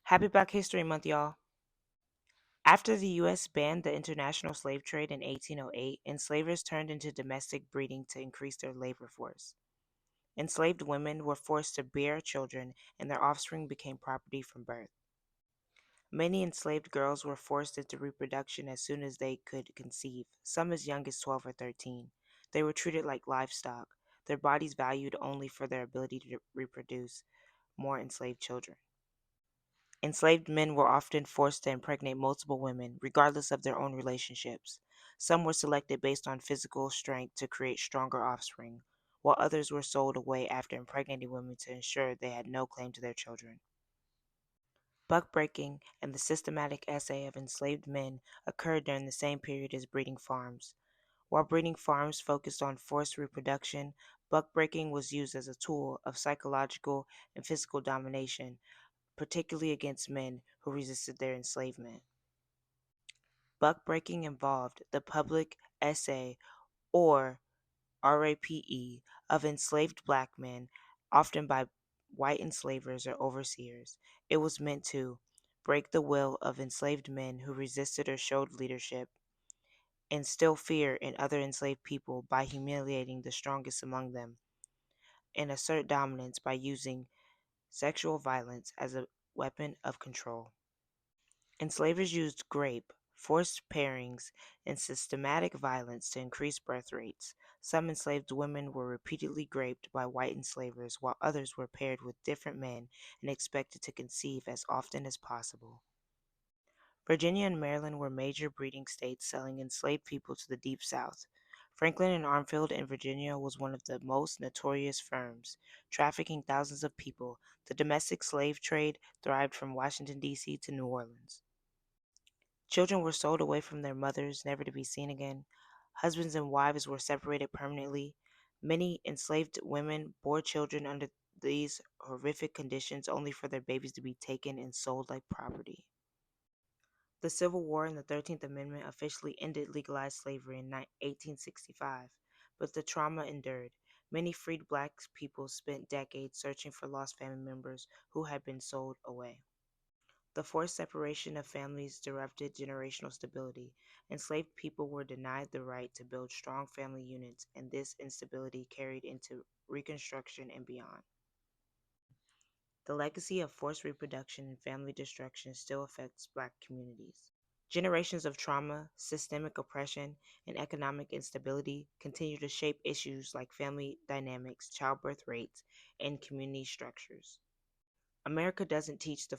Happy Black History Month, y'all. After the U.S. banned the international slave trade in 1808, enslavers turned into domestic breeding to increase their labor force. Enslaved women were forced to bear children, and their offspring became property from birth. Many enslaved girls were forced into reproduction as soon as they could conceive, some as young as 12 or 13. They were treated like livestock, their bodies valued only for their ability to reproduce more enslaved children. Enslaved men were often forced to impregnate multiple women, regardless of their own relationships. Some were selected based on physical strength to create stronger offspring, while others were sold away after impregnating women to ensure they had no claim to their children. Buck-breaking and the systematic essay of enslaved men occurred during the same period as breeding farms. While breeding farms focused on forced reproduction, buck-breaking was used as a tool of psychological and physical domination, particularly against men who resisted their enslavement. Buck-breaking involved the public essay, or RAPE, of enslaved black men, often by white enslavers or overseers. It was meant to break the will of enslaved men who resisted or showed leadership, instill fear in other enslaved people by humiliating the strongest among them, and assert dominance by using sexual violence as a weapon of control. Enslavers used grape, forced pairings, and systematic violence to increase birth rates. Some enslaved women were repeatedly raped by white enslavers, while others were paired with different men and expected to conceive as often as possible. Virginia and Maryland were major breeding states selling enslaved people to the Deep South. Franklin and Armfield in Virginia was one of the most notorious firms, trafficking thousands of people. The domestic slave trade thrived from Washington, D.C. to New Orleans. Children were sold away from their mothers, never to be seen again. Husbands and wives were separated permanently. Many enslaved women bore children under these horrific conditions only for their babies to be taken and sold like property. The Civil War and the 13th Amendment officially ended legalized slavery in 1865, but the trauma endured. Many freed black people spent decades searching for lost family members who had been sold away. The forced separation of families disrupted generational stability. Enslaved people were denied the right to build strong family units, and this instability carried into Reconstruction and beyond. The legacy of forced reproduction and family destruction still affects Black communities. Generations of trauma, systemic oppression, and economic instability continue to shape issues like family dynamics, childbirth rates, and community structures. America doesn't teach the